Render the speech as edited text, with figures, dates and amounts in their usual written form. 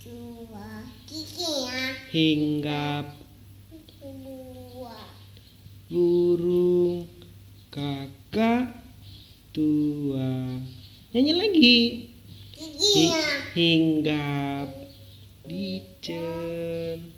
Dua giginya. Hinggap Dua. burung kakak tua. Nyanyi lagi. Giginya. Hinggap licin